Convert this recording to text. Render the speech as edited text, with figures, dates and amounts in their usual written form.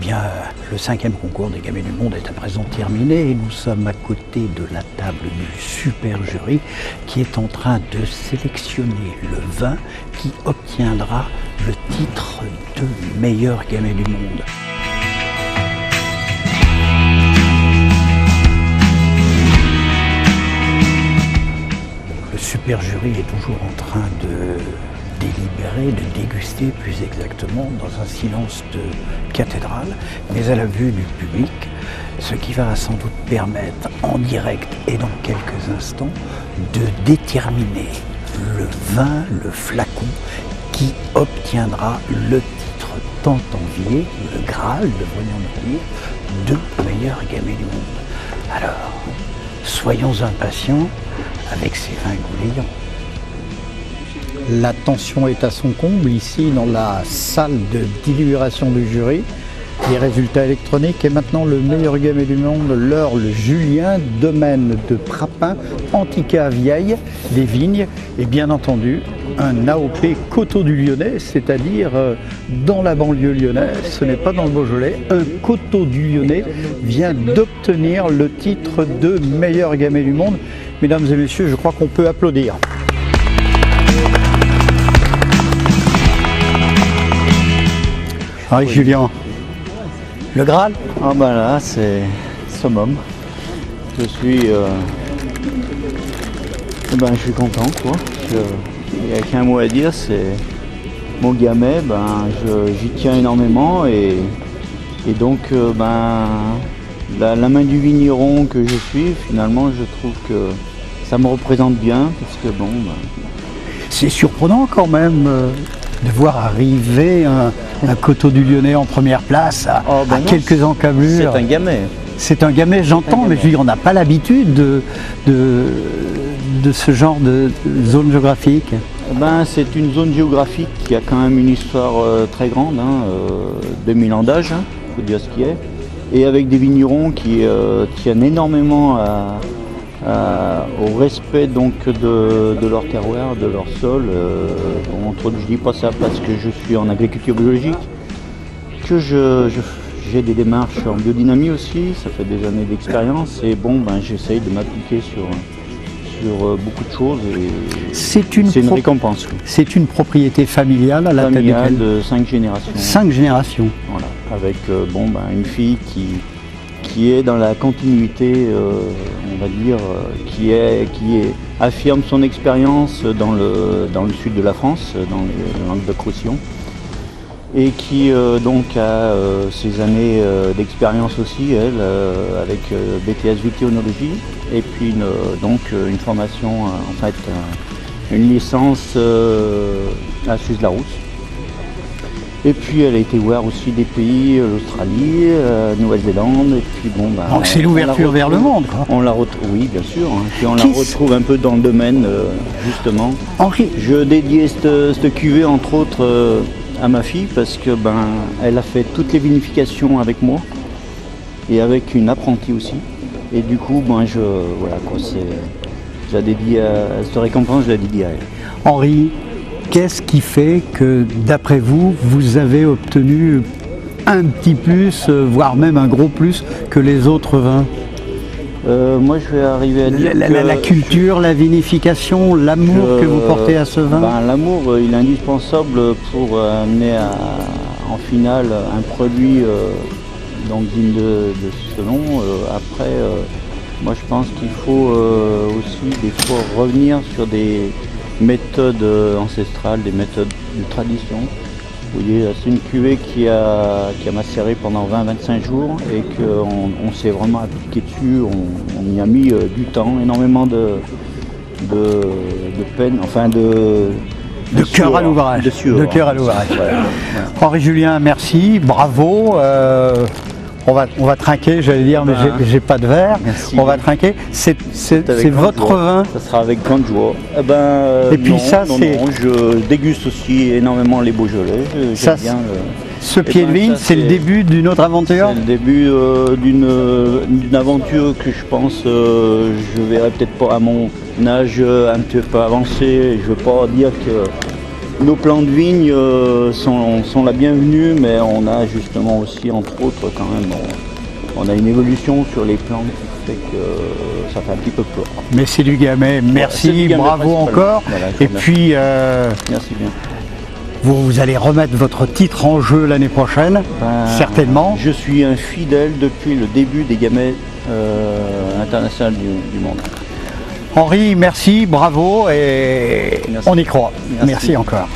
bien, le 5e concours des gamets du monde est à présent terminé et nous sommes à côté de la table du super jury qui est en train de sélectionner le vin qui obtiendra le titre de meilleur gamet du monde. Le super jury est toujours en train de délibérer, de déguster plus exactement, dans un silence de cathédrale, mais à la vue du public, ce qui va sans doute permettre en direct et dans quelques instants de déterminer le vin, le flacon, qui obtiendra le titre tant envié, le Graal, devrions-nous dire, de meilleur gamet du monde. Alors, soyons impatients avec ces vins goulayants. La tension est à son comble ici dans la salle de délibération du jury. Les résultats électroniques et maintenant le meilleur gamet du monde, l'Eurle Julien, domaine de Prapin, Antica Vieille, des vignes et bien entendu un AOP Coteaux du Lyonnais, c'est-à-dire dans la banlieue lyonnaise, ce n'est pas dans le Beaujolais, un Coteaux du Lyonnais vient d'obtenir le titre de meilleur gamet du monde. Mesdames et messieurs, je crois qu'on peut applaudir. Henri Julien, le Graal? Ah ben là, c'est summum. Je suis content quoi. Il n'y a qu'un mot à dire, c'est mon gamet, j'y tiens énormément et donc la main du vigneron que je suis, finalement je trouve que ça me représente bien parce que C'est surprenant quand même de voir arriver un Coteaux du Lyonnais en première place à quelques encablures. C'est un gamet. C'est un gamet, j'entends, mais je veux dire, on n'a pas l'habitude de ce genre de zone géographique. C'est une zone géographique qui a quand même une histoire très grande, 2000 ans d'âge, faut dire ce qui est, et avec des vignerons qui tiennent énormément au respect donc de leur terroir, de leur sol. Entre autres, je dis pas ça parce que je suis en agriculture biologique, que j'ai des démarches en biodynamie aussi, ça fait des années d'expérience et j'essaye de m'appliquer sur beaucoup de choses et c'est une récompense. C'est une propriété familiale à la tête de 5 générations. 5 générations. Voilà, avec une fille qui est dans la continuité, on va dire, qui affirme son expérience dans le sud de la France, dans le Languedoc-Roussillon, et qui a ses années d'expérience aussi, elle, avec BTS Vitéonologie, et puis une formation, une licence à Suze-la-Rousse. Et puis elle a été voir aussi des pays, l'Australie, Nouvelle-Zélande, et puis donc c'est l'ouverture vers le monde, quoi. On la retrouve, oui, bien sûr. Puis on la retrouve un peu dans le domaine, justement. Henri. Je dédiais cette cuvée, entre autres, à ma fille, parce que elle a fait toutes les vinifications avec moi, et avec une apprentie aussi. Et du coup, je la dédie à cette récompense, je la dédie à elle. Henri, qu'est-ce qui fait que, d'après vous, vous avez obtenu un petit plus, voire même un gros plus que les autres vins? Moi, je vais arriver à dire la culture, la vinification, l'amour que vous portez à ce vin? L'amour, il est indispensable pour amener en finale un produit digne de ce nom. Après, moi, je pense qu'il faut aussi des fois revenir sur des méthodes ancestrales, des méthodes de tradition. Vous voyez, c'est une cuvée qui a macéré pendant 20-25 jours et qu'on s'est vraiment appliqué dessus, on y a mis du temps, énormément de peine, de cœur à l'ouvrage. De cœur à l'ouvrage. Voilà. Henri Julien, merci, bravo. On va trinquer, j'allais dire, mais j'ai pas de verre. Merci. On va trinquer. C'est votre vin. Ça sera avec grande joie. Et puis je déguste aussi énormément les Beaujolais. Ce pied de vigne, c'est le début d'une autre aventure. C'est le début d'une aventure que je pense je verrai peut-être pas à mon âge un petit peu avancé. Je veux pas dire nos plants de vigne sont la bienvenue, mais on a justement aussi, entre autres, quand même, on a une évolution sur les plantes qui fait que ça fait un petit peu peur. Mais c'est du Gamay, merci, du Gamay bravo encore. Voilà, et puis, merci bien. vous allez remettre votre titre en jeu l'année prochaine, certainement. Je suis un fidèle depuis le début des Gamay internationales du monde. Henri, merci, bravo et Merci. on y croit. Merci encore.